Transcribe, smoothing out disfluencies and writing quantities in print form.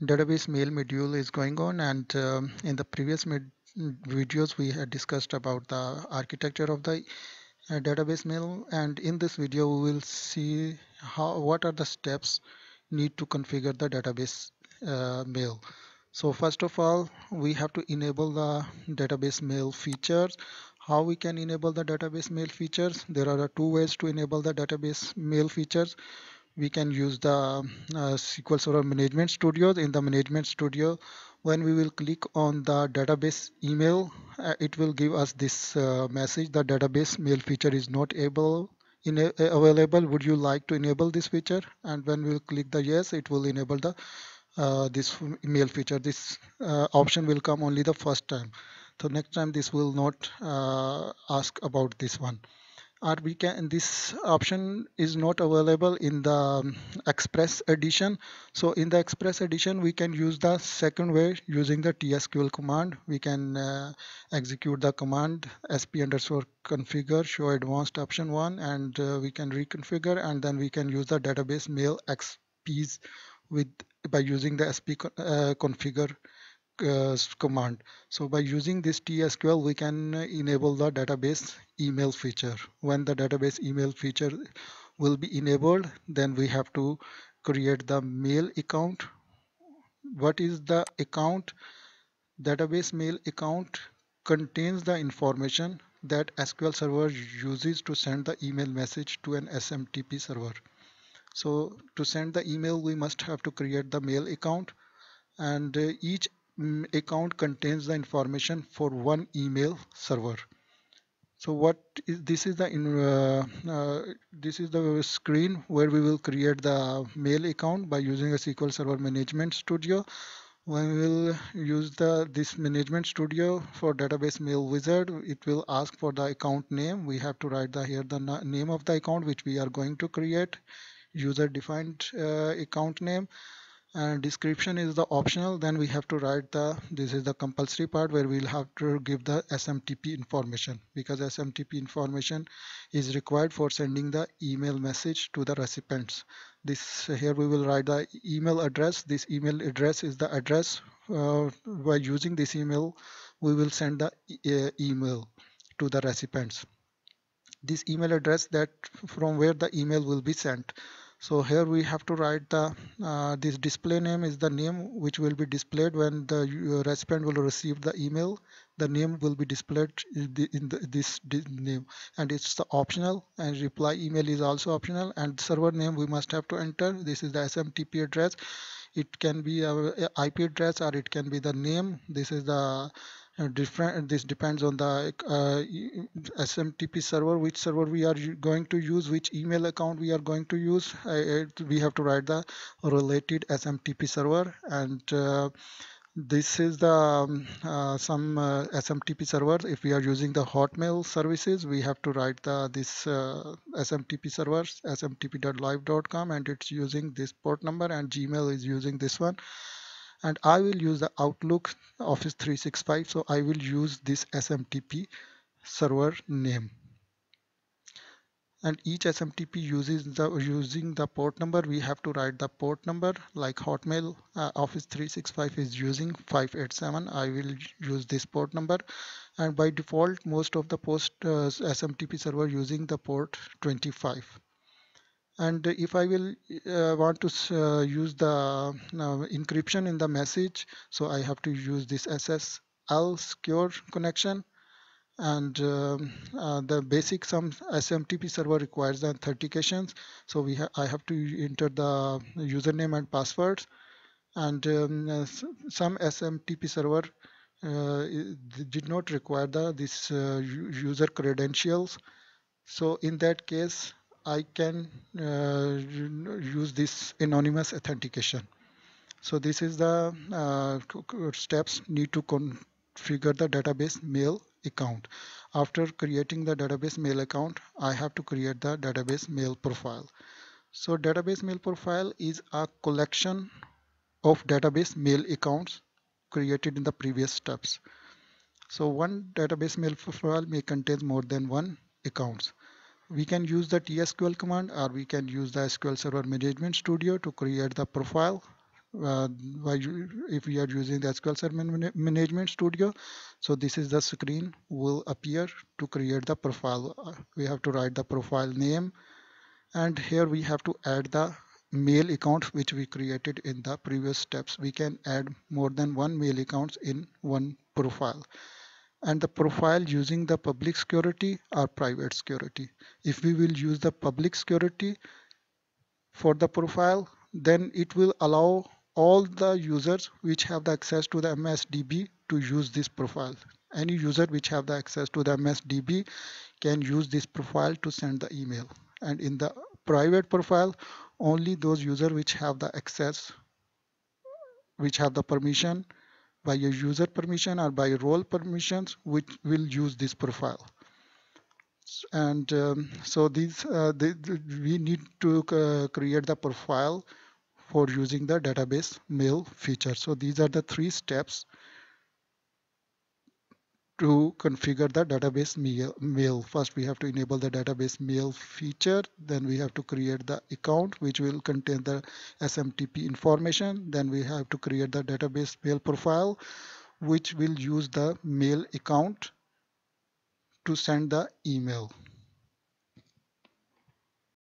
database mail module is going on, and in the previous videos we had discussed about the architecture of the database mail, and in this video we will see what are the steps need to configure the database mail. So first of all, we have to enable the database mail features. How we can enable the database mail features? There are two ways to enable the database mail features. We can use the SQL Server Management Studio. In the Management Studio, when we will click on the database email, it will give us this message: the database mail feature is not available. Would you like to enable this feature? And when we will click the yes, it will enable the this mail feature. This option will come only the first time. So next time this will not ask about this one. Or we can, this option is not available in the express edition. So in the express edition we can use the second way using the tsql command. We can execute the command sp_configure show advanced option 1, and we can reconfigure, and then we can use the database mail xps with by using the configure command. So by using this tsql we can enable the database email feature. When the database email feature will be enabled, then we have to create the mail account. What is the account? Database mail account contains the information that SQL server uses to send the email message to an SMTP server. So to send the email we must have to create the mail account, and each account contains the information for one email server. So what is this is the screen where we will create the mail account by using a SQL Server Management Studio. When we will use this Management Studio for database mail wizard, it will ask for the account name. We have to write here the name of the account which we are going to create, user defined account name, and description is the optional. Then we have to write this is the compulsory part where we'll have to give the SMTP information, because SMTP information is required for sending the email message to the recipients. This here we will write the email address. This email address is the address by using this email we will send the email to the recipients. This email address that from where the email will be sent. So here we have to write the this display name is the name which will be displayed when the recipient will receive the email. The name will be displayed in this name, and it's the optional, and reply email is also optional, and server name we must have to enter. This is the SMTP address. It can be a IP address or it can be the name. This is the different. This depends on the SMTP server, which server we are going to use, which email account we are going to use. We have to write the related SMTP server, and this is the some SMTP servers. If we are using the Hotmail services, we have to write this SMTP servers smtp.live.com, and it's using this port number, and Gmail is using this one. And I will use the Outlook Office 365, so I will use this SMTP server name. And each SMTP using the port number. We have to write the port number, like Hotmail Office 365 is using 587. I will use this port number, and by default most of the SMTP server using the port 25. And if I will want to use the encryption in the message, so I have to use this SSL secure connection. And the basic some SMTP server requires the authentications, so I have to enter the username and passwords. And some SMTP server did not require this user credentials. So in that case I can use this anonymous authentication. So this is the steps need to configure the database mail account. After creating the database mail account, I have to create the database mail profile. So database mail profile is a collection of database mail accounts created in the previous steps. So one database mail profile may contain more than one accounts. We can use the tsql command, or we can use the SQL Server Management Studio to create the profile. uh, if we are using the SQL Server Management Studio. So this is the screen will appear to create the profile. We have to write the profile name, and here we have to add the mail account which we created in the previous steps. We can add more than one mail accounts in one profile, and the profile using the public security or private security. If we will use the public security for the profile, then it will allow all the users which have the access to the MSDB to use this profile. Any user which have the access to the MSDB can use this profile to send the email. And in the private profile, only those users which have the access, which have the permission by a user permission or by role permissions, which will use this profile. And so we need to create the profile for using the database mail feature. So these are the three steps to configure the database mail. First, we have to enable the database mail feature. Then we have to create the account, which will contain the SMTP information. Then we have to create the database mail profile, which will use the mail account to send the email.